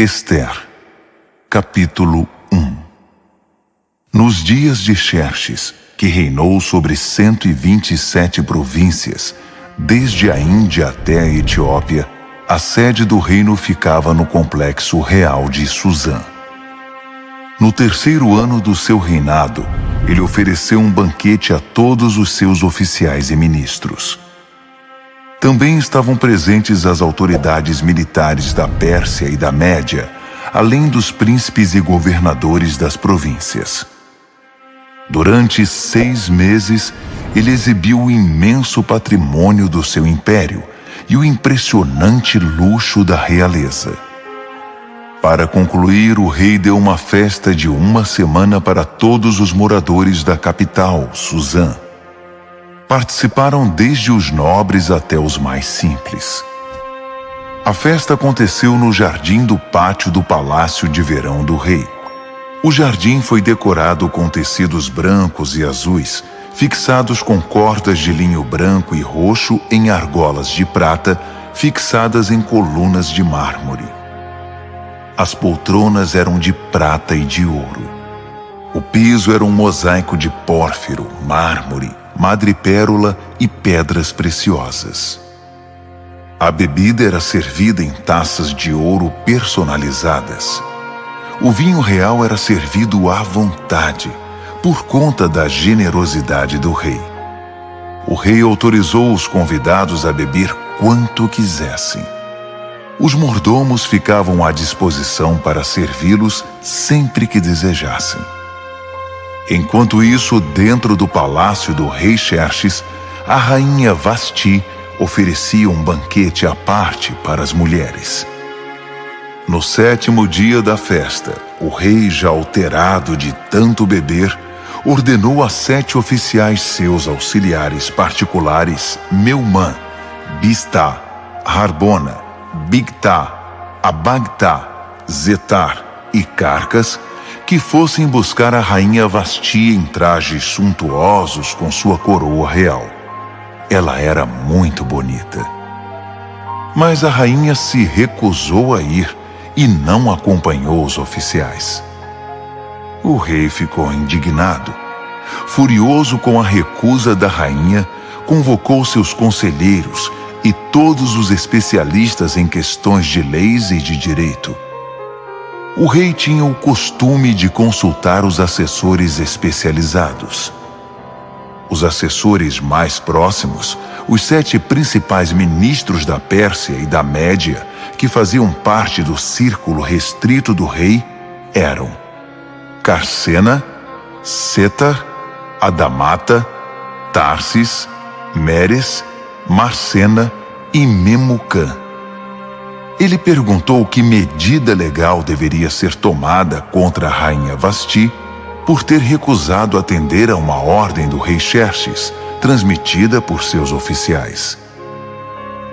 Ester, capítulo 1. Nos dias de Xerxes, que reinou sobre 127 províncias, desde a Índia até a Etiópia, a sede do reino ficava no complexo real de Suzã. No terceiro ano do seu reinado, ele ofereceu um banquete a todos os seus oficiais e ministros. Também estavam presentes as autoridades militares da Pérsia e da Média, além dos príncipes e governadores das províncias. Durante 6 meses, ele exibiu o imenso patrimônio do seu império e o impressionante luxo da realeza. Para concluir, o rei deu uma festa de 1 semana para todos os moradores da capital, Suzã. Participaram desde os nobres até os mais simples. A festa aconteceu no jardim do pátio do palácio de verão do rei. O jardim foi decorado com tecidos brancos e azuis, fixados com cordas de linho branco e roxo em argolas de prata, fixadas em colunas de mármore. As poltronas eram de prata e de ouro. O piso era um mosaico de pórfiro, mármore, madrepérola e pedras preciosas. A bebida era servida em taças de ouro personalizadas. O vinho real era servido à vontade, por conta da generosidade do rei. O rei autorizou os convidados a beber quanto quisessem. Os mordomos ficavam à disposição para servi-los sempre que desejassem. Enquanto isso, dentro do palácio do rei Xerxes, a rainha Vasti oferecia um banquete à parte para as mulheres. No 7º dia da festa, o rei, já alterado de tanto beber, ordenou a 7 oficiais seus auxiliares particulares, Meumã, Biztá, Harbona, Bigtá, Abagtá, Zetar e Carcas, que fossem buscar a rainha Vasti em trajes suntuosos com sua coroa real. Ela era muito bonita. Mas a rainha se recusou a ir e não acompanhou os oficiais. O rei ficou indignado. Furioso com a recusa da rainha, convocou seus conselheiros e todos os especialistas em questões de leis e de direito. O rei tinha o costume de consultar os assessores especializados. Os assessores mais próximos, os 7 principais ministros da Pérsia e da Média, que faziam parte do círculo restrito do rei, eram Carsena, Setar, Adamata, Tarsis, Meres, Marcena e Memucã. Ele perguntou que medida legal deveria ser tomada contra a rainha Vasti por ter recusado atender a uma ordem do rei Xerxes, transmitida por seus oficiais.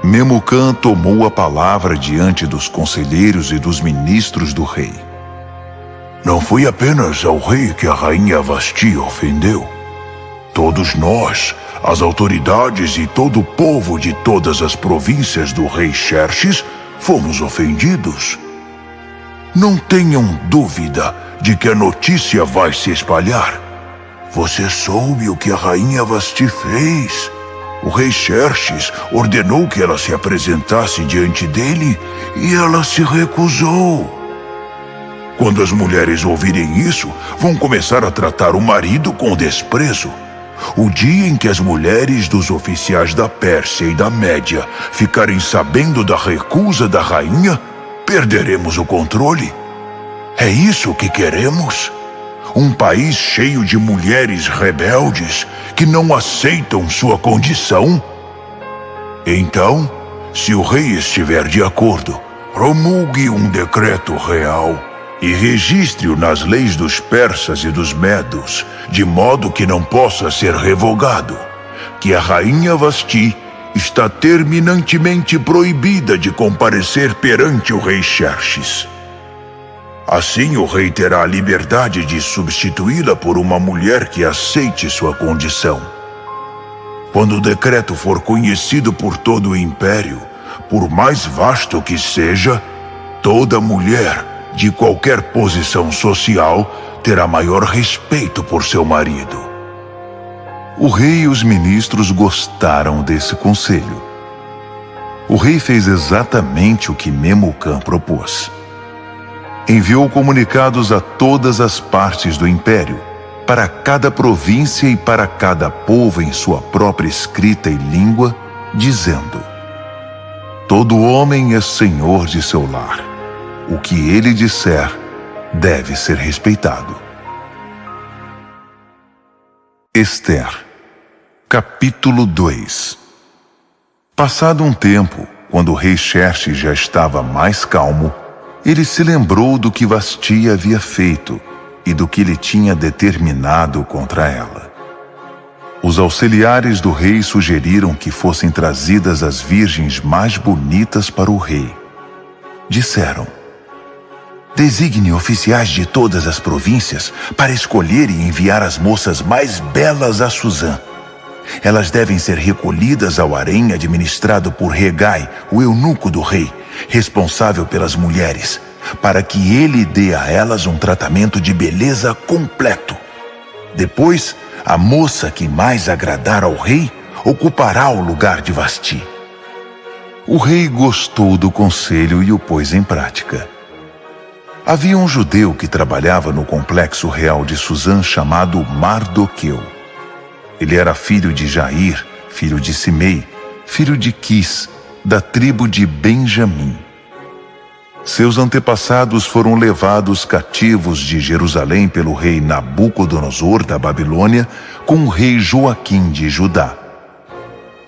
Memucã tomou a palavra diante dos conselheiros e dos ministros do rei. Não foi apenas ao rei que a rainha Vasti ofendeu. Todos nós, as autoridades e todo o povo de todas as províncias do rei Xerxes, fomos ofendidos. Não tenham dúvida de que a notícia vai se espalhar. Você soube o que a rainha Vasti fez? O rei Xerxes ordenou que ela se apresentasse diante dele e ela se recusou. Quando as mulheres ouvirem isso, vão começar a tratar o marido com desprezo. O dia em que as mulheres dos oficiais da Pérsia e da Média ficarem sabendo da recusa da rainha, perderemos o controle. É isso que queremos? Um país cheio de mulheres rebeldes que não aceitam sua condição? Então, se o rei estiver de acordo, promulgue um decreto real e registre-o nas leis dos persas e dos medos, de modo que não possa ser revogado, que a rainha Vasti está terminantemente proibida de comparecer perante o rei Xerxes. Assim, o rei terá a liberdade de substituí-la por uma mulher que aceite sua condição. Quando o decreto for conhecido por todo o império, por mais vasto que seja, Toda mulher, de qualquer posição social, terá maior respeito por seu marido. O rei e os ministros gostaram desse conselho. O rei fez exatamente o que Memucã propôs. Enviou comunicados a todas as partes do império, para cada província e para cada povo em sua própria escrita e língua, dizendo: todo homem é senhor de seu lar. O que ele disser deve ser respeitado. Ester, capítulo 2. Passado um tempo, quando o rei Xerxes já estava mais calmo, ele se lembrou do que Vasti havia feito e do que ele tinha determinado contra ela. Os auxiliares do rei sugeriram que fossem trazidas as virgens mais bonitas para o rei. Disseram: designe oficiais de todas as províncias para escolher e enviar as moças mais belas a Suzã. Elas devem ser recolhidas ao harém administrado por Hegai, o eunuco do rei, responsável pelas mulheres, para que ele dê a elas um tratamento de beleza completo. Depois, a moça que mais agradar ao rei ocupará o lugar de Vasti. O rei gostou do conselho e o pôs em prática. Havia um judeu que trabalhava no complexo real de Suzã chamado Mardoqueu. Ele era filho de Jair, filho de Simei, filho de Quis, da tribo de Benjamim. Seus antepassados foram levados cativos de Jerusalém pelo rei Nabucodonosor da Babilônia com o rei Joaquim de Judá.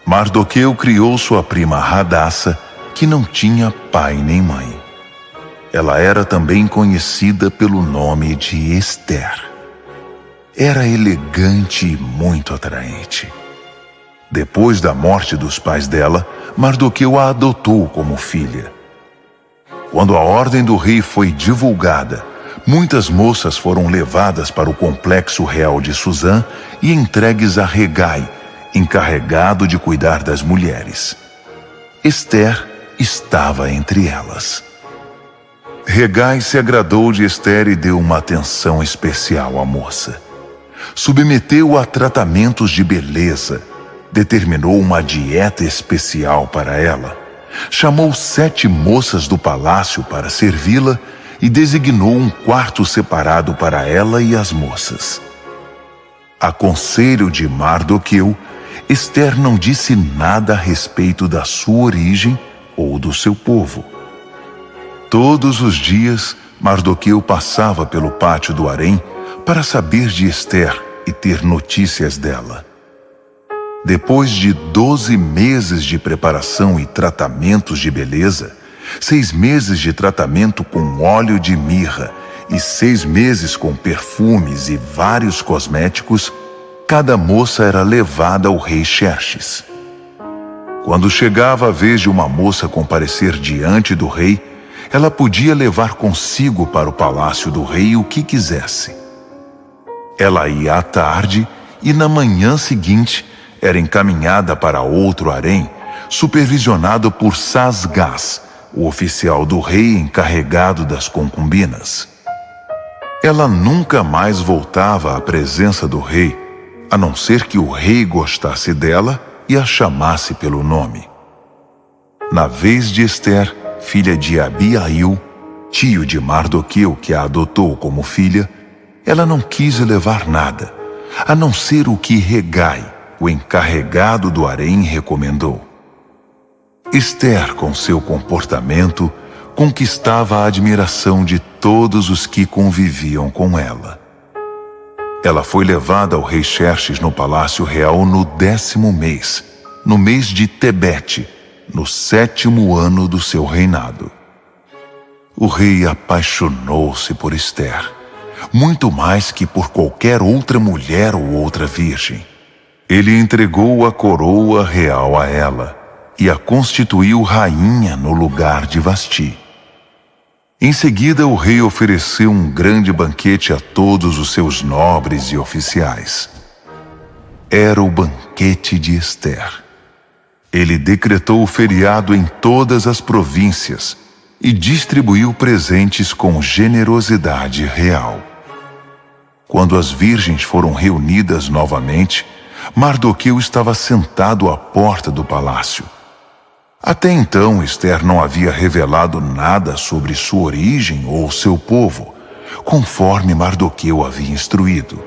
Mardoqueu criou sua prima Hadassa, que não tinha pai nem mãe. Ela era também conhecida pelo nome de Ester. Era elegante e muito atraente. Depois da morte dos pais dela, Mardoqueu a adotou como filha. Quando a ordem do rei foi divulgada, muitas moças foram levadas para o complexo real de Suzã e entregues a Hegai, encarregado de cuidar das mulheres. Ester estava entre elas. Hegai se agradou de Ester e deu uma atenção especial à moça. Submeteu-a a tratamentos de beleza, determinou uma dieta especial para ela, chamou 7 moças do palácio para servi-la e designou um quarto separado para ela e as moças. A conselho de Mardoqueu, Ester não disse nada a respeito da sua origem ou do seu povo. Todos os dias, Mardoqueu passava pelo pátio do harém para saber de Ester e ter notícias dela. Depois de 12 meses de preparação e tratamentos de beleza, 6 meses de tratamento com óleo de mirra e 6 meses com perfumes e vários cosméticos, cada moça era levada ao rei Xerxes. Quando chegava a vez de uma moça comparecer diante do rei, ela podia levar consigo para o palácio do rei o que quisesse. Ela ia à tarde e na manhã seguinte era encaminhada para outro harém, supervisionado por Sasgás, o oficial do rei encarregado das concubinas. Ela nunca mais voltava à presença do rei, a não ser que o rei gostasse dela e a chamasse pelo nome. Na vez de Ester, filha de Abiail, tio de Mardoqueu que a adotou como filha, ela não quis levar nada, a não ser o que Hegai, o encarregado do harém, recomendou. Ester, com seu comportamento, conquistava a admiração de todos os que conviviam com ela. Ela foi levada ao rei Xerxes no palácio real no 10º mês, no mês de Tebete, no 7º ano do seu reinado. O rei apaixonou-se por Ester, muito mais que por qualquer outra mulher ou outra virgem. Ele entregou a coroa real a ela e a constituiu rainha no lugar de Vasti. Em seguida, o rei ofereceu um grande banquete a todos os seus nobres e oficiais. Era o banquete de Ester. Ele decretou o feriado em todas as províncias, e distribuiu presentes com generosidade real. Quando as virgens foram reunidas novamente, Mardoqueu estava sentado à porta do palácio. Até então, Ester não havia revelado nada sobre sua origem ou seu povo, conforme Mardoqueu havia instruído.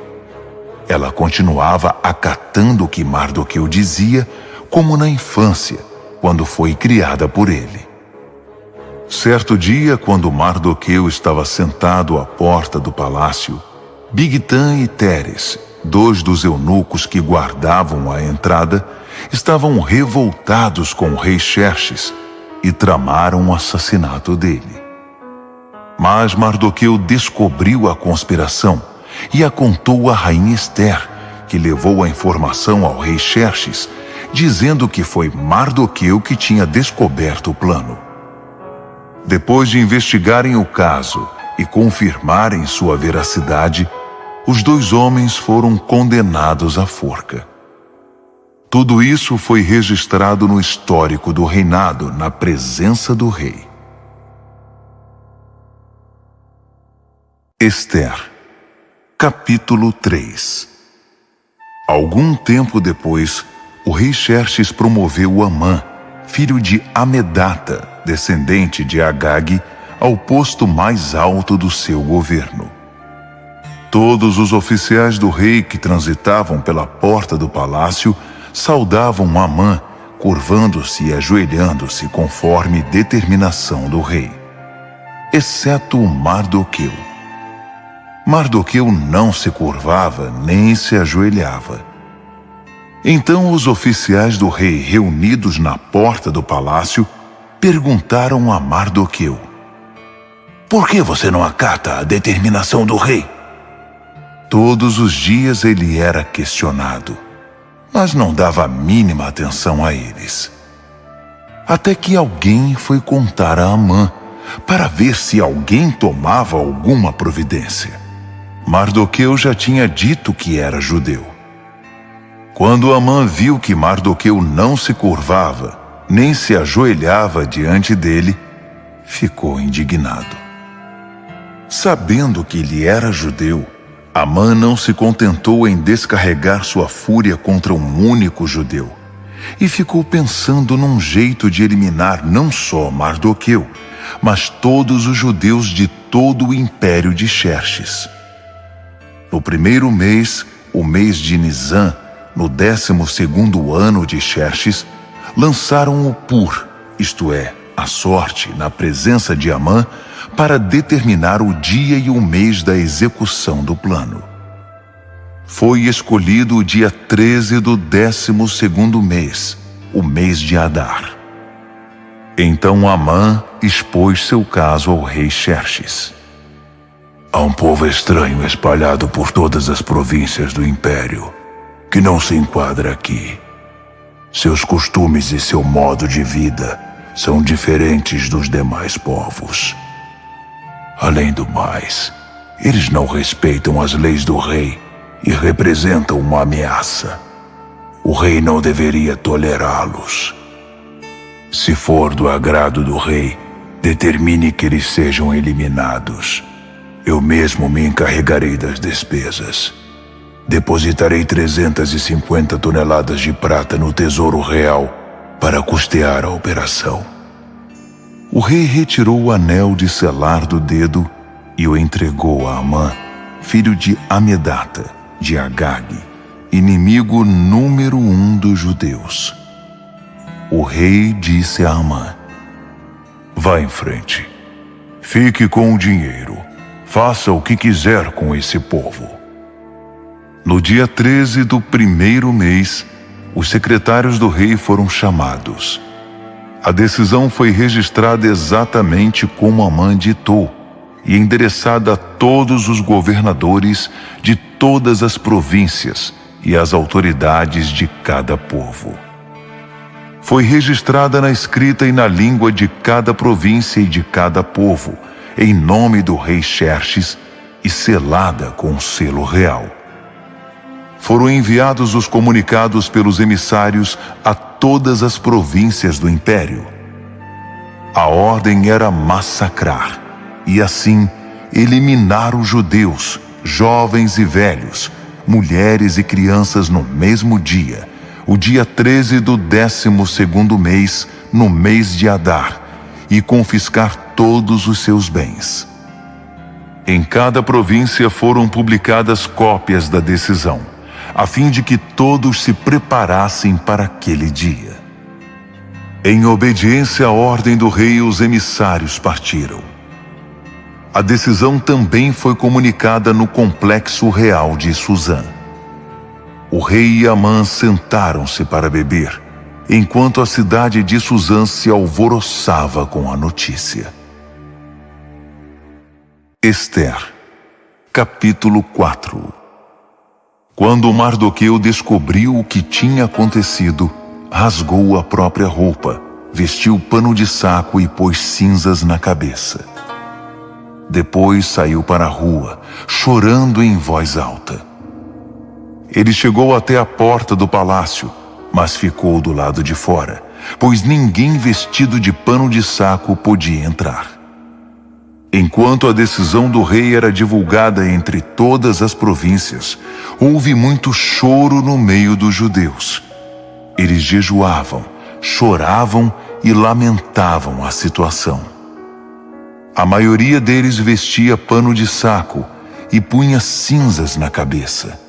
Ela continuava acatando o que Mardoqueu dizia, como na infância, quando foi criada por ele. Certo dia, quando Mardoqueu estava sentado à porta do palácio, Bigtã e Teres, dois dos eunucos que guardavam a entrada, estavam revoltados com o rei Xerxes e tramaram o assassinato dele. Mas Mardoqueu descobriu a conspiração e a contou à rainha Ester, que levou a informação ao rei Xerxes, dizendo que foi Mardoqueu que tinha descoberto o plano. Depois de investigarem o caso e confirmarem sua veracidade, os dois homens foram condenados à forca. Tudo isso foi registrado no histórico do reinado, na presença do rei. Ester, capítulo 3. Algum tempo depois, o rei Xerxes promoveu Amã, filho de Amedata, descendente de Agag, ao posto mais alto do seu governo. Todos os oficiais do rei que transitavam pela porta do palácio saudavam Amã, curvando-se e ajoelhando-se conforme determinação do rei, exceto Mardoqueu. Mardoqueu não se curvava nem se ajoelhava. Então os oficiais do rei, reunidos na porta do palácio, perguntaram a Mardoqueu: "Por que você não acata a determinação do rei?" Todos os dias ele era questionado, mas não dava a mínima atenção a eles. Até que alguém foi contar a Amã, para ver se alguém tomava alguma providência. Mardoqueu já tinha dito que era judeu. Quando Amã viu que Mardoqueu não se curvava, nem se ajoelhava diante dele, ficou indignado. Sabendo que ele era judeu, Amã não se contentou em descarregar sua fúria contra um único judeu, e ficou pensando num jeito de eliminar não só Mardoqueu, mas todos os judeus de todo o império de Xerxes. No primeiro mês, o mês de Nisã, no 12º ano de Xerxes, lançaram o Pur, isto é, a sorte, na presença de Amã, para determinar o dia e o mês da execução do plano. Foi escolhido o dia 13 do 12º mês, o mês de Adar. Então Amã expôs seu caso ao rei Xerxes. "Há um povo estranho espalhado por todas as províncias do império, que não se enquadra aqui. Seus costumes e seu modo de vida são diferentes dos demais povos. Além do mais, eles não respeitam as leis do rei e representam uma ameaça. O rei não deveria tolerá-los. Se for do agrado do rei, determine que eles sejam eliminados. Eu mesmo me encarregarei das despesas. Depositarei 350 toneladas de prata no Tesouro Real para custear a operação." O rei retirou o anel de selar do dedo e o entregou a Amã, filho de Amedata, de Agag, inimigo número 1 dos judeus. O rei disse a Amã: "Vá em frente. Fique com o dinheiro. Faça o que quiser com esse povo." No dia 13 do primeiro mês, os secretários do rei foram chamados. A decisão foi registrada exatamente como Amã ditou e endereçada a todos os governadores de todas as províncias e às autoridades de cada povo. Foi registrada na escrita e na língua de cada província e de cada povo, em nome do rei Xerxes, e selada com o selo real. Foram enviados os comunicados pelos emissários a todas as províncias do império. A ordem era massacrar, e assim eliminar os judeus, jovens e velhos, mulheres e crianças no mesmo dia, o dia 13 do 12º mês, no mês de Adar, e confiscar todos os seus bens. Em cada província foram publicadas cópias da decisão, a fim de que todos se preparassem para aquele dia. Em obediência à ordem do rei, os emissários partiram. A decisão também foi comunicada no complexo real de Suzã. O rei e Amã sentaram-se para beber, enquanto a cidade de Suzã se alvoroçava com a notícia. Ester, capítulo 4. Quando Mardoqueu descobriu o que tinha acontecido, rasgou a própria roupa, vestiu pano de saco e pôs cinzas na cabeça. Depois saiu para a rua, chorando em voz alta. Ele chegou até a porta do palácio, mas ficou do lado de fora, pois ninguém vestido de pano de saco podia entrar. Enquanto a decisão do rei era divulgada entre todas as províncias, houve muito choro no meio dos judeus. Eles jejuavam, choravam e lamentavam a situação. A maioria deles vestia pano de saco e punha cinzas na cabeça.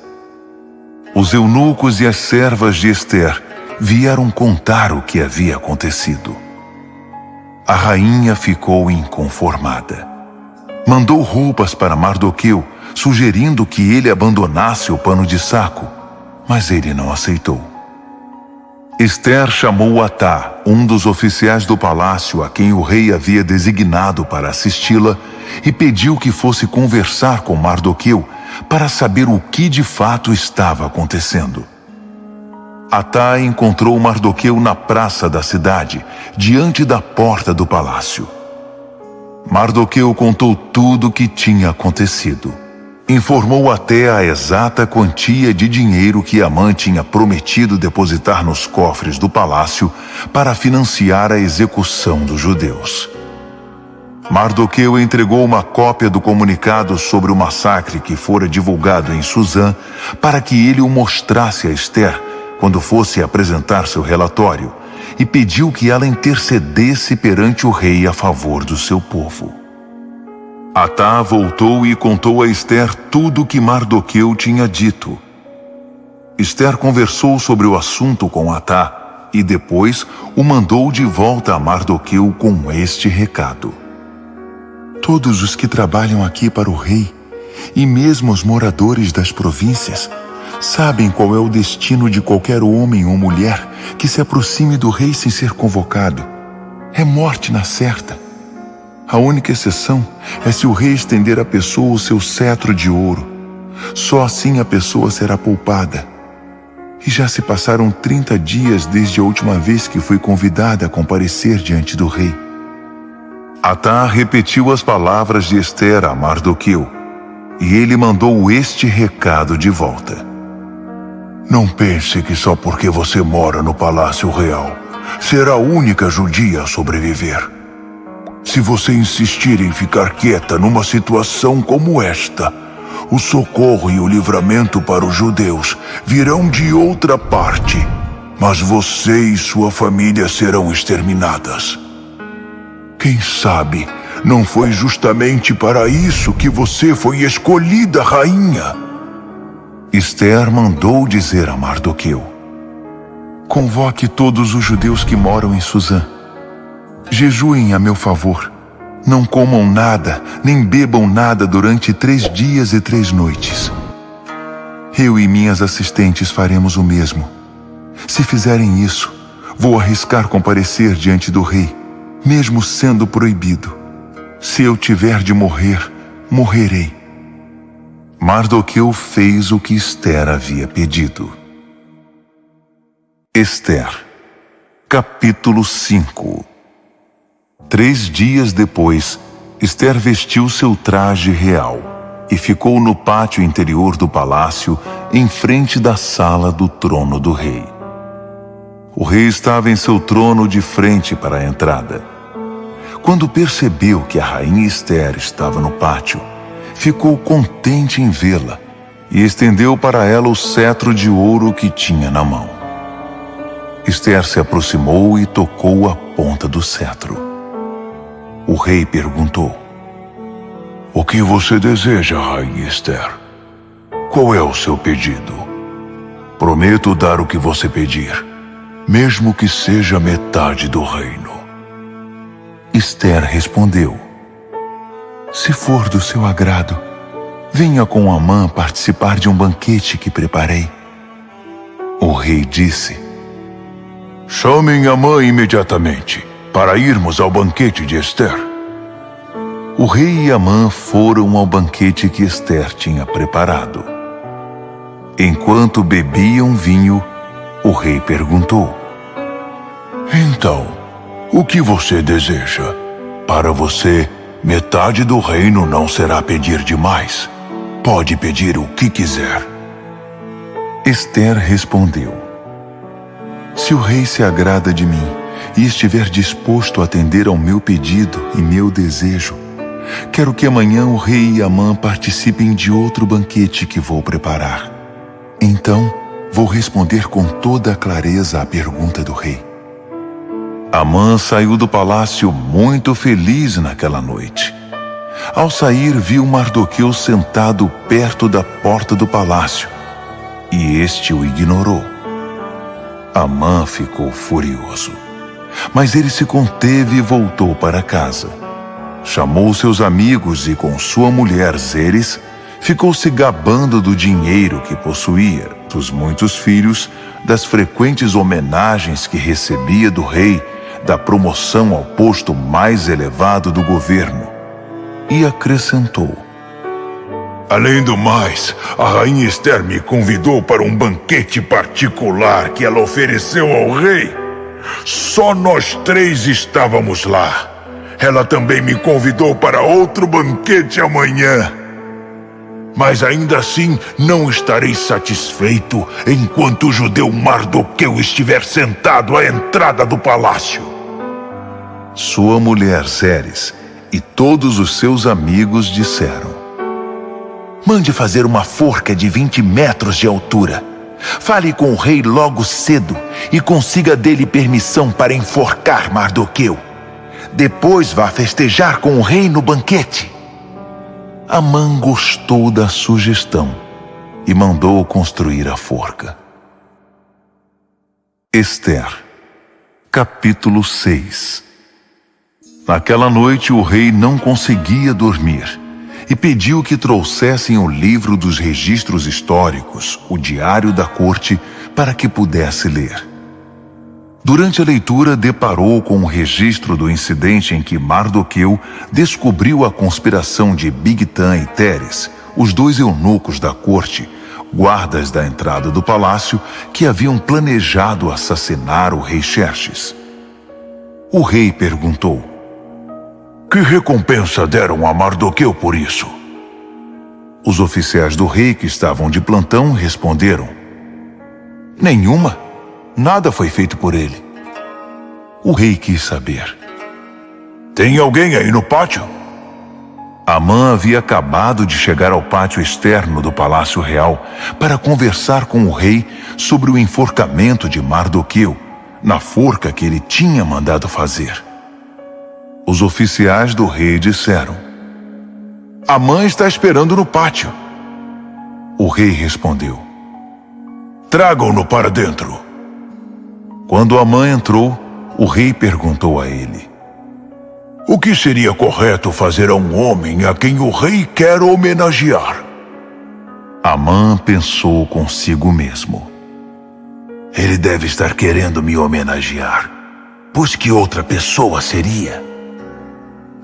Os eunucos e as servas de Ester vieram contar o que havia acontecido. A rainha ficou inconformada. Mandou roupas para Mardoqueu, sugerindo que ele abandonasse o pano de saco, mas ele não aceitou. Ester chamou Atá, um dos oficiais do palácio a quem o rei havia designado para assisti-la, e pediu que fosse conversar com Mardoqueu para saber o que de fato estava acontecendo. Atá encontrou Mardoqueu na praça da cidade, diante da porta do palácio. Mardoqueu contou tudo o que tinha acontecido. Informou até a exata quantia de dinheiro que Amã tinha prometido depositar nos cofres do palácio para financiar a execução dos judeus. Mardoqueu entregou uma cópia do comunicado sobre o massacre que fora divulgado em Suzã para que ele o mostrasse a Ester quando fosse apresentar seu relatório, e pediu que ela intercedesse perante o rei a favor do seu povo. Atá voltou e contou a Ester tudo o que Mardoqueu tinha dito. Ester conversou sobre o assunto com Atá e depois o mandou de volta a Mardoqueu com este recado: todos os que trabalham aqui para o rei, e mesmo os moradores das províncias, sabem qual é o destino de qualquer homem ou mulher que se aproxime do rei sem ser convocado. É morte na certa. A única exceção é se o rei estender à pessoa o seu cetro de ouro. Só assim a pessoa será poupada. E já se passaram 30 dias desde a última vez que fui convidada a comparecer diante do rei. Atá repetiu as palavras de Ester a Mardoqueu, e ele mandou este recado de volta: não pense que só porque você mora no Palácio Real será a única judia a sobreviver. Se você insistir em ficar quieta numa situação como esta, o socorro e o livramento para os judeus virão de outra parte, mas você e sua família serão exterminadas. Quem sabe não foi justamente para isso que você foi escolhida rainha? Ester mandou dizer a Mardoqueu: convoque todos os judeus que moram em Suzã. Jejuem a meu favor. Não comam nada, nem bebam nada durante 3 dias e 3 noites. Eu e minhas assistentes faremos o mesmo. Se fizerem isso, vou arriscar comparecer diante do rei, mesmo sendo proibido. Se eu tiver de morrer, morrerei. Mardoqueu fez o que Ester havia pedido. Ester, capítulo 5. 3 dias depois, Ester vestiu seu traje real e ficou no pátio interior do palácio, em frente da sala do trono do rei. O rei estava em seu trono de frente para a entrada. Quando percebeu que a rainha Ester estava no pátio, ficou contente em vê-la e estendeu para ela o cetro de ouro que tinha na mão. Ester se aproximou e tocou a ponta do cetro. O rei perguntou: "O que você deseja, rainha Ester? Qual é o seu pedido? Prometo dar o que você pedir, mesmo que seja metade do reino." Ester respondeu: "Se for do seu agrado, venha com Amã participar de um banquete que preparei." O rei disse: "Chamem Amã imediatamente, para irmos ao banquete de Ester." O rei e Amã foram ao banquete que Ester tinha preparado. Enquanto bebiam vinho, o rei perguntou: "Então, o que você deseja? Para você, metade do reino não será pedir demais. Pode pedir o que quiser." Ester respondeu: "Se o rei se agrada de mim e estiver disposto a atender ao meu pedido e meu desejo, quero que amanhã o rei e Amã participem de outro banquete que vou preparar. Então, vou responder com toda a clareza à pergunta do rei." Amã saiu do palácio muito feliz naquela noite. Ao sair, viu Mardoqueu sentado perto da porta do palácio, e este o ignorou. Amã ficou furioso, mas ele se conteve e voltou para casa. Chamou seus amigos e, com sua mulher Zeres, ficou se gabando do dinheiro que possuía, dos muitos filhos, das frequentes homenagens que recebia do rei, da promoção ao posto mais elevado do governo. E acrescentou: "Além do mais, a rainha Ester me convidou para um banquete particular que ela ofereceu ao rei. Só nós três estávamos lá. Ela também me convidou para outro banquete amanhã. Mas ainda assim não estarei satisfeito enquanto o judeu Mardoqueu estiver sentado à entrada do palácio." Sua mulher Zeres e todos os seus amigos disseram: "Mande fazer uma forca de 20 metros de altura. Fale com o rei logo cedo e consiga dele permissão para enforcar Mardoqueu. Depois vá festejar com o rei no banquete." Amã gostou da sugestão e mandou construir a forca. Ester, capítulo 6. Naquela noite o rei não conseguia dormir e pediu que trouxessem o livro dos registros históricos, o diário da corte, para que pudesse ler. Durante a leitura, deparou com um registro do incidente em que Mardoqueu descobriu a conspiração de Bigtan e Teres, os dois eunucos da corte, guardas da entrada do palácio, que haviam planejado assassinar o rei Xerxes. O rei perguntou: "Que recompensa deram a Mardoqueu por isso?" Os oficiais do rei que estavam de plantão responderam: "Nenhuma. Nada foi feito por ele." O rei quis saber: "Tem alguém aí no pátio?" Amã havia acabado de chegar ao pátio externo do Palácio Real para conversar com o rei sobre o enforcamento de Mardoqueu, na forca que ele tinha mandado fazer. Os oficiais do rei disseram: "Amã está esperando no pátio." O rei respondeu: "Tragam-no para dentro." Quando Amã entrou, o rei perguntou a ele: "O que seria correto fazer a um homem a quem o rei quer homenagear?" Amã pensou consigo mesmo: "Ele deve estar querendo me homenagear, pois que outra pessoa seria?"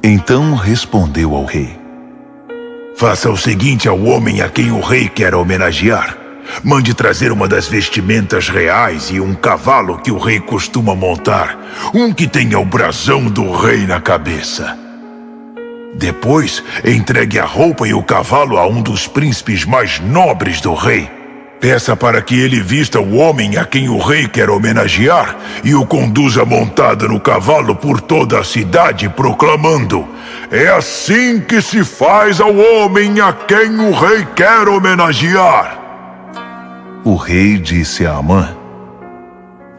Então respondeu ao rei: "Faça o seguinte ao homem a quem o rei quer homenagear. Mande trazer uma das vestimentas reais e um cavalo que o rei costuma montar, um que tenha o brasão do rei na cabeça. Depois, entregue a roupa e o cavalo a um dos príncipes mais nobres do rei. Peça para que ele vista o homem a quem o rei quer homenagear e o conduza montada no cavalo por toda a cidade, proclamando: é assim que se faz ao homem a quem o rei quer homenagear. O rei disse a Amã: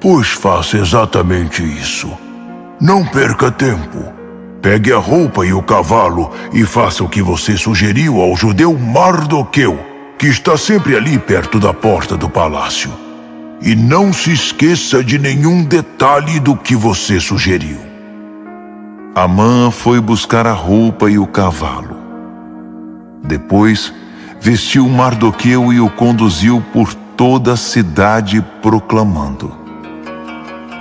pois faça exatamente isso. Não perca tempo. Pegue a roupa e o cavalo e faça o que você sugeriu ao judeu Mardoqueu, que está sempre ali perto da porta do palácio. E não se esqueça de nenhum detalhe do que você sugeriu. Amã foi buscar a roupa e o cavalo. Depois, vestiu Mardoqueu e o conduziu por toda a cidade, proclamando: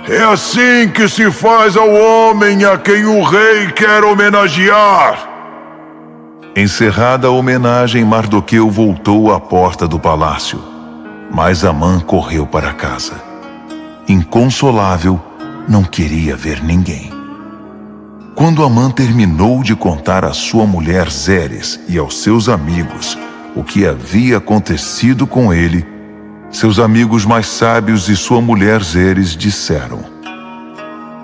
é assim que se faz ao homem a quem o rei quer homenagear. Encerrada a homenagem, Mardoqueu voltou à porta do palácio, mas Amã correu para casa. Inconsolável, não queria ver ninguém. Quando Amã terminou de contar à sua mulher Zeres e aos seus amigos o que havia acontecido com ele, seus amigos mais sábios e sua mulher Zeres disseram: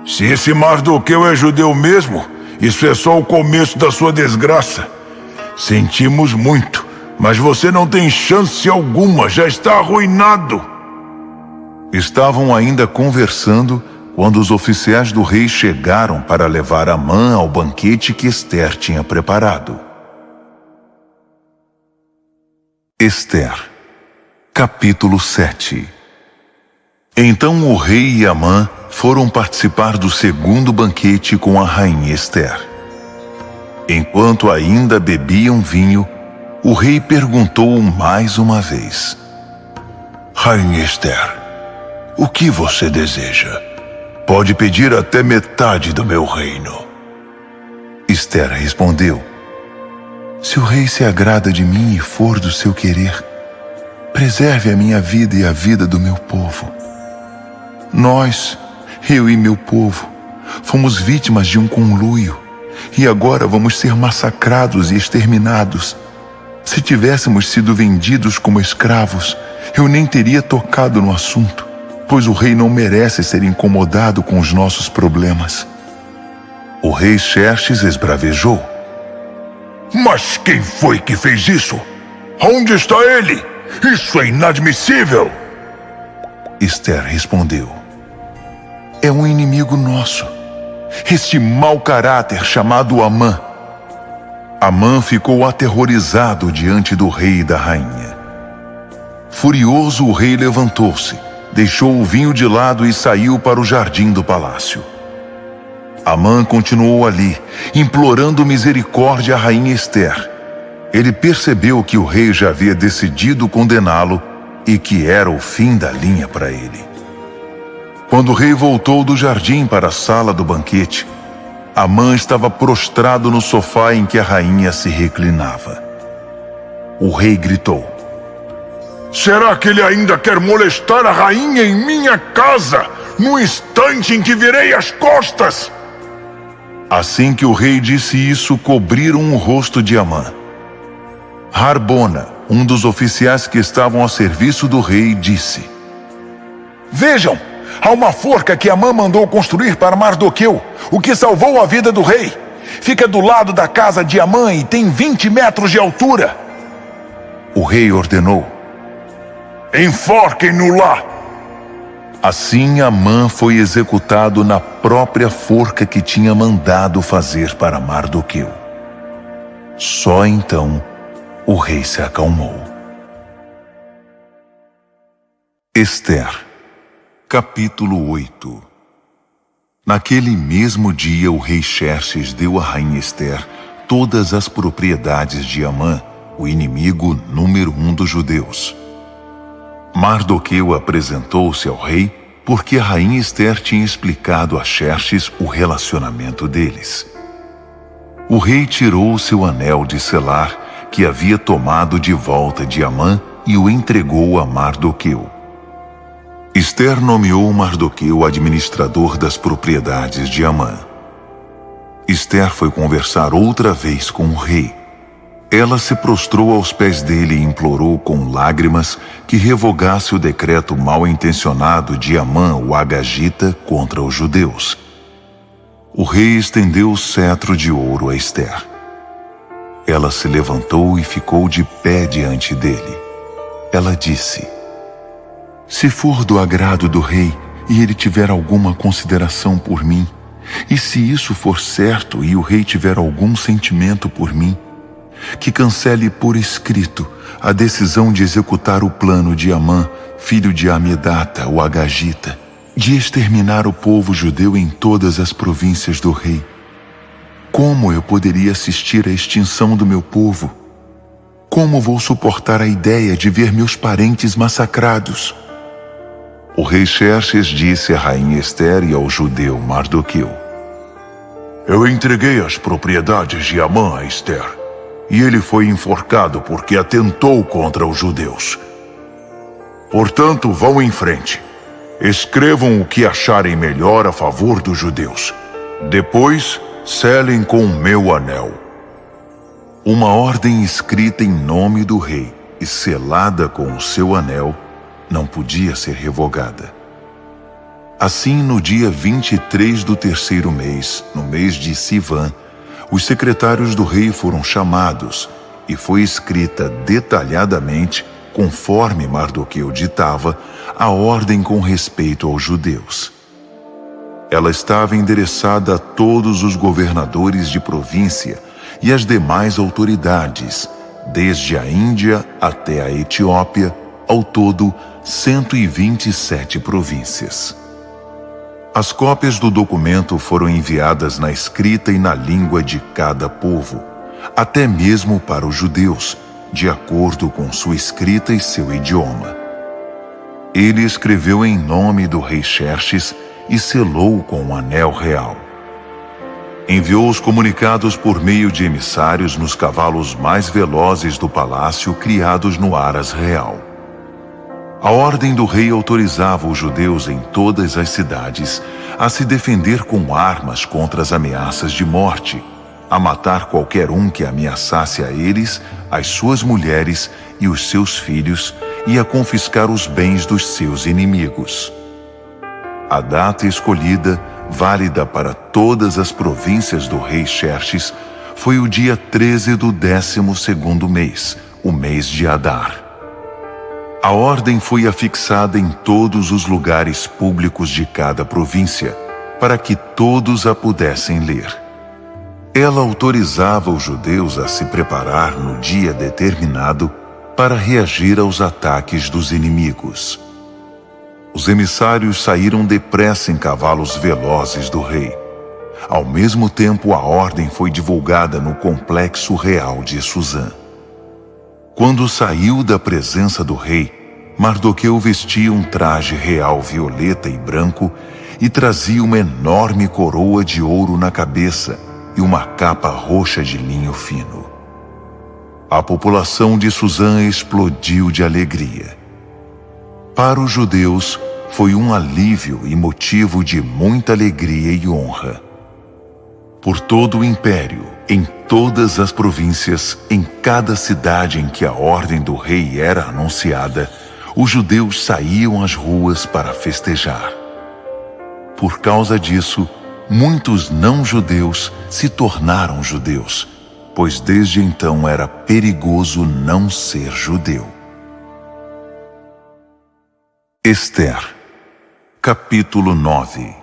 se esse Mardoqueu é judeu mesmo, isso é só o começo da sua desgraça. Sentimos muito, mas você não tem chance alguma, já está arruinado. Estavam ainda conversando quando os oficiais do rei chegaram para levar Amã ao banquete que Ester tinha preparado. Ester, capítulo 7. Então o rei e Amã foram participar do segundo banquete com a rainha Ester. Enquanto ainda bebiam vinho, o rei perguntou mais uma vez: rainha Ester, o que você deseja? Pode pedir até metade do meu reino. Ester respondeu: se o rei se agrada de mim e for do seu querer, preserve a minha vida e a vida do meu povo. Nós, eu e meu povo, fomos vítimas de um conluio, e agora vamos ser massacrados e exterminados. Se tivéssemos sido vendidos como escravos, eu nem teria tocado no assunto, pois o rei não merece ser incomodado com os nossos problemas. O rei Xerxes esbravejou: mas quem foi que fez isso? Onde está ele? Isso é inadmissível! Ester respondeu: é um inimigo nosso, este mau caráter chamado Amã. Amã ficou aterrorizado diante do rei e da rainha. Furioso, o rei levantou-se, deixou o vinho de lado e saiu para o jardim do palácio. Amã continuou ali, implorando misericórdia à rainha Ester. Ele percebeu que o rei já havia decidido condená-lo e que era o fim da linha para ele. Quando o rei voltou do jardim para a sala do banquete, Amã estava prostrado no sofá em que a rainha se reclinava. O rei gritou: será que ele ainda quer molestar a rainha em minha casa, no instante em que virei as costas? Assim que o rei disse isso, cobriram o rosto de Amã. Harbona, um dos oficiais que estavam a serviço do rei, disse: vejam, há uma forca que Amã mandou construir para Mardoqueu, o que salvou a vida do rei. Fica do lado da casa de Amã e tem 20 metros de altura. O rei ordenou: enforquem-no lá. Assim Amã foi executado na própria forca que tinha mandado fazer para Mardoqueu. Só então o rei se acalmou. Ester, capítulo 8. Naquele mesmo dia o rei Xerxes deu à rainha Ester todas as propriedades de Amã, o inimigo número 1 dos judeus. Mardoqueu apresentou-se ao rei porque a rainha Ester tinha explicado a Xerxes o relacionamento deles. O rei tirou seu anel de selar, que havia tomado de volta de Amã, e o entregou a Mardoqueu. Ester nomeou Mardoqueu administrador das propriedades de Amã. Ester foi conversar outra vez com o rei. Ela se prostrou aos pés dele e implorou com lágrimas que revogasse o decreto mal-intencionado de Amã, o Agagita, contra os judeus. O rei estendeu o cetro de ouro a Ester. Ela se levantou e ficou de pé diante dele. Ela disse: se for do agrado do rei e ele tiver alguma consideração por mim, e se isso for certo e o rei tiver algum sentimento por mim, que cancele por escrito a decisão de executar o plano de Amã, filho de Amedata, o Agagita, de exterminar o povo judeu em todas as províncias do rei. Como eu poderia assistir à extinção do meu povo? Como vou suportar a ideia de ver meus parentes massacrados? O rei Xerxes disse à rainha Ester e ao judeu Mardoqueu: eu entreguei as propriedades de Amã a Ester, e ele foi enforcado porque atentou contra os judeus. Portanto, vão em frente. Escrevam o que acharem melhor a favor dos judeus. Depois, selem com o meu anel. Uma ordem escrita em nome do rei e selada com o seu anel não podia ser revogada. Assim, no dia 23 do terceiro mês, no mês de Sivan, os secretários do rei foram chamados e foi escrita detalhadamente, conforme Mardoqueu ditava, a ordem com respeito aos judeus. Ela estava endereçada a todos os governadores de província e as demais autoridades, desde a Índia até a Etiópia, ao todo 127 províncias. As cópias do documento foram enviadas na escrita e na língua de cada povo, até mesmo para os judeus, de acordo com sua escrita e seu idioma. Ele escreveu em nome do rei Xerxes e selou com um anel real. Enviou os comunicados por meio de emissários nos cavalos mais velozes do palácio criados no Aras Real. A ordem do rei autorizava os judeus em todas as cidades a se defender com armas contra as ameaças de morte, a matar qualquer um que ameaçasse a eles, as suas mulheres e os seus filhos, e a confiscar os bens dos seus inimigos. A data escolhida, válida para todas as províncias do rei Xerxes, foi o dia 13 do 12º mês, o mês de Adar. A ordem foi afixada em todos os lugares públicos de cada província, para que todos a pudessem ler. Ela autorizava os judeus a se preparar no dia determinado para reagir aos ataques dos inimigos. Os emissários saíram depressa em cavalos velozes do rei. Ao mesmo tempo, a ordem foi divulgada no complexo real de Suzã. Quando saiu da presença do rei, Mardoqueu vestia um traje real violeta e branco e trazia uma enorme coroa de ouro na cabeça e uma capa roxa de linho fino. A população de Suzã explodiu de alegria. Para os judeus, foi um alívio e motivo de muita alegria e honra. Por todo o império, em todas as províncias, em cada cidade em que a ordem do rei era anunciada, os judeus saíam às ruas para festejar. Por causa disso, muitos não-judeus se tornaram judeus, pois desde então era perigoso não ser judeu. Ester, capítulo 9.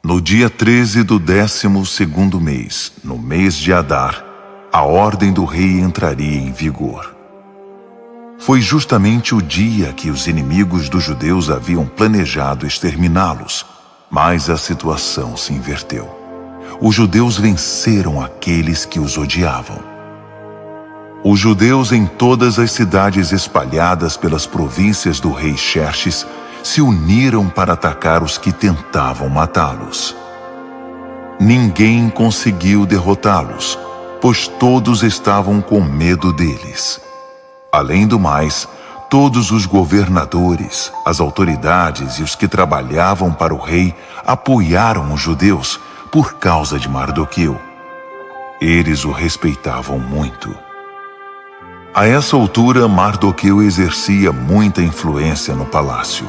No dia 13 do 12º mês, no mês de Adar, a ordem do rei entraria em vigor. Foi justamente o dia que os inimigos dos judeus haviam planejado exterminá-los, mas a situação se inverteu. Os judeus venceram aqueles que os odiavam. Os judeus em todas as cidades espalhadas pelas províncias do rei Xerxes se uniram para atacar os que tentavam matá-los. Ninguém conseguiu derrotá-los, pois todos estavam com medo deles. Além do mais, todos os governadores, as autoridades e os que trabalhavam para o rei apoiaram os judeus por causa de Mardoqueu. Eles o respeitavam muito. A essa altura, Mardoqueu exercia muita influência no palácio.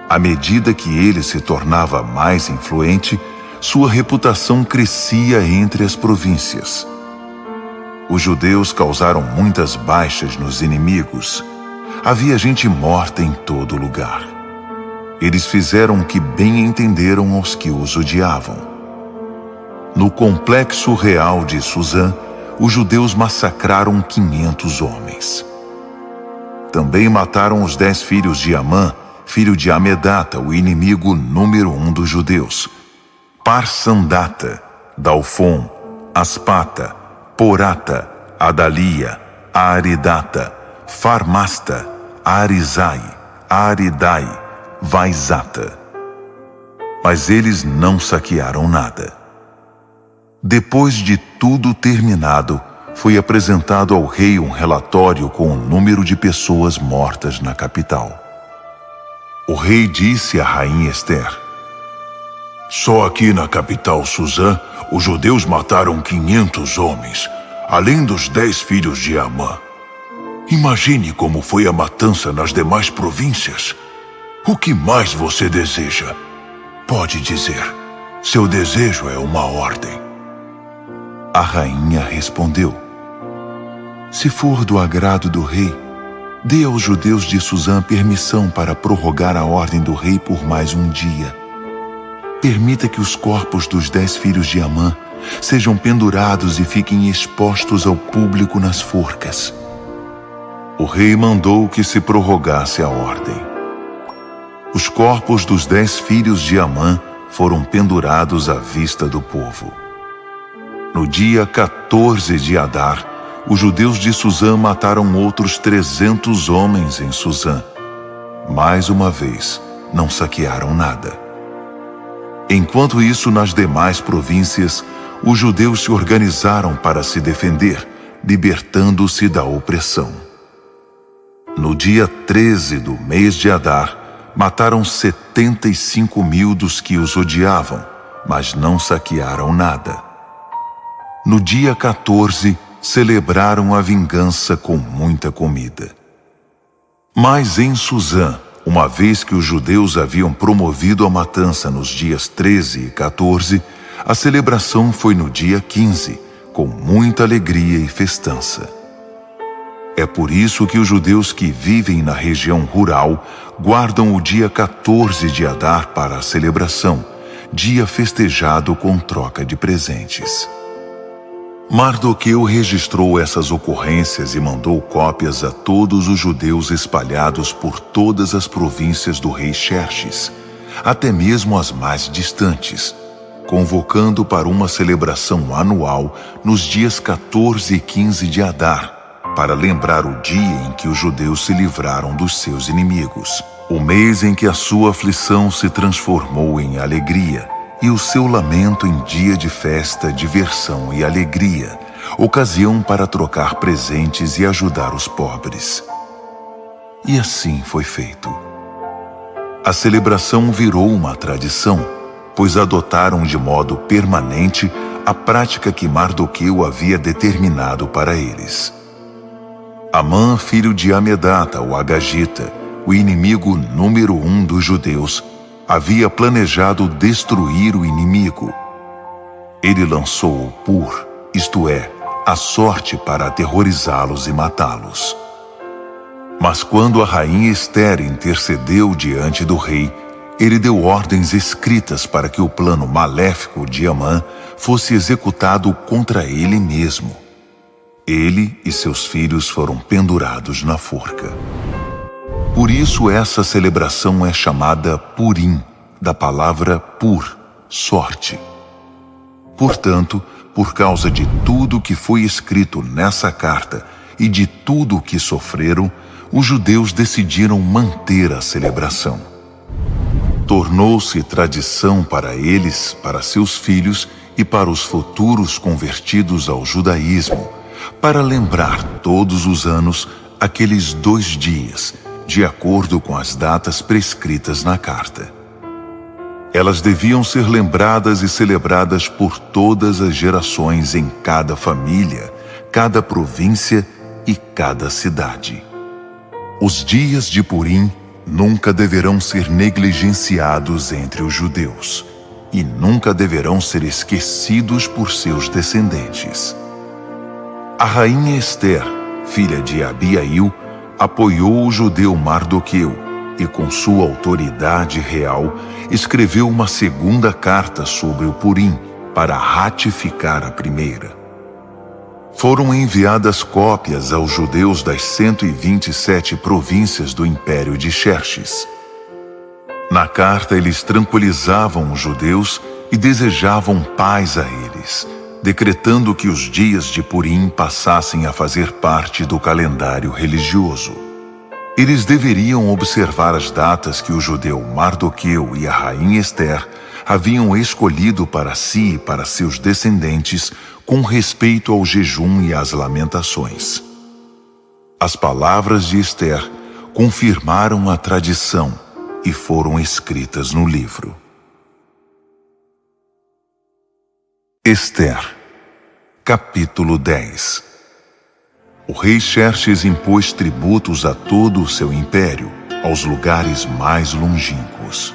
À medida que ele se tornava mais influente, sua reputação crescia entre as províncias. Os judeus causaram muitas baixas nos inimigos. Havia gente morta em todo lugar. Eles fizeram o que bem entenderam aos que os odiavam. No complexo real de Suzã, os judeus massacraram 500 homens. Também mataram os 10 filhos de Amã, filho de Amedata, o inimigo número 1 dos judeus. Parsandata, Dalfon, Aspata, Porata, Adalia, Aridata, Farmasta, Arizai, Aridai, Vaizata. Mas eles não saquearam nada. Depois de tudo terminado, foi apresentado ao rei um relatório com o número de pessoas mortas na capital. O rei disse à rainha Ester: Só aqui na capital Suzã, os judeus mataram 500 homens, além dos 10 filhos de Amã. Imagine como foi a matança nas demais províncias. O que mais você deseja? Pode dizer. Seu desejo é uma ordem. A rainha respondeu: Se for do agrado do rei, dê aos judeus de Suzã permissão para prorrogar a ordem do rei por mais um dia. Permita que os corpos dos 10 filhos de Amã sejam pendurados e fiquem expostos ao público nas forcas. O rei mandou que se prorrogasse a ordem. Os corpos dos 10 filhos de Amã foram pendurados à vista do povo. No dia 14 de Adar, os judeus de Suzã mataram outros 300 homens em Suzã. Mais uma vez, não saquearam nada. Enquanto isso, nas demais províncias, os judeus se organizaram para se defender, libertando-se da opressão. No dia 13 do mês de Adar, mataram 75.000 dos que os odiavam, mas não saquearam nada. No dia 14, celebraram a vingança com muita comida. Mas em Suzã, uma vez que os judeus haviam promovido a matança nos dias 13 e 14, a celebração foi no dia 15, com muita alegria e festança. É por isso que os judeus que vivem na região rural guardam o dia 14 de Adar para a celebração, dia festejado com troca de presentes. Mardoqueu registrou essas ocorrências e mandou cópias a todos os judeus espalhados por todas as províncias do rei Xerxes, até mesmo as mais distantes, convocando para uma celebração anual nos dias 14 e 15 de Adar, para lembrar o dia em que os judeus se livraram dos seus inimigos, o mês em que a sua aflição se transformou em alegria, e o seu lamento em dia de festa, diversão e alegria, ocasião para trocar presentes e ajudar os pobres. E assim foi feito. A celebração virou uma tradição, pois adotaram de modo permanente a prática que Mardoqueu havia determinado para eles. Amã, filho de Amedata, o Agagita, o inimigo número 1 dos judeus, havia planejado destruir o inimigo. Ele lançou o pur, isto é, a sorte para aterrorizá-los e matá-los. Mas quando a rainha Ester intercedeu diante do rei, ele deu ordens escritas para que o plano maléfico de Amã fosse executado contra ele mesmo. Ele e seus filhos foram pendurados na forca. Por isso essa celebração é chamada Purim, da palavra pur, sorte. Portanto, por causa de tudo que foi escrito nessa carta e de tudo o que sofreram, os judeus decidiram manter a celebração. Tornou-se tradição para eles, para seus filhos e para os futuros convertidos ao judaísmo, para lembrar todos os anos aqueles 2 dias, de acordo com as datas prescritas na carta. Elas deviam ser lembradas e celebradas por todas as gerações em cada família, cada província e cada cidade. Os dias de Purim nunca deverão ser negligenciados entre os judeus e nunca deverão ser esquecidos por seus descendentes. A rainha Ester, filha de Abiail, apoiou o judeu Mardoqueu e, com sua autoridade real, escreveu uma segunda carta sobre o Purim para ratificar a primeira. Foram enviadas cópias aos judeus das 127 províncias do Império de Xerxes. Na carta, eles tranquilizavam os judeus e desejavam paz a eles, decretando que os dias de Purim passassem a fazer parte do calendário religioso. Eles deveriam observar as datas que o judeu Mardoqueu e a rainha Ester haviam escolhido para si e para seus descendentes com respeito ao jejum e às lamentações. As palavras de Ester confirmaram a tradição e foram escritas no livro. Ester, capítulo 10. O rei Xerxes impôs tributos a todo o seu império, aos lugares mais longínquos.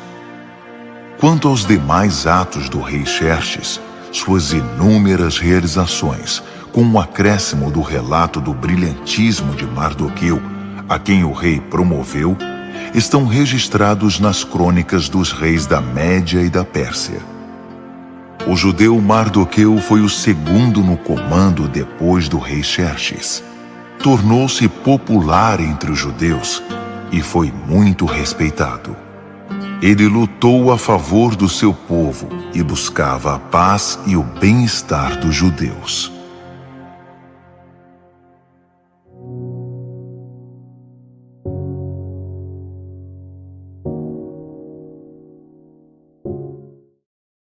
Quanto aos demais atos do rei Xerxes, suas inúmeras realizações, com o acréscimo do relato do brilhantismo de Mardoqueu, a quem o rei promoveu, estão registrados nas crônicas dos reis da Média e da Pérsia. O judeu Mardoqueu foi o segundo no comando depois do rei Xerxes. Tornou-se popular entre os judeus e foi muito respeitado. Ele lutou a favor do seu povo e buscava a paz e o bem-estar dos judeus.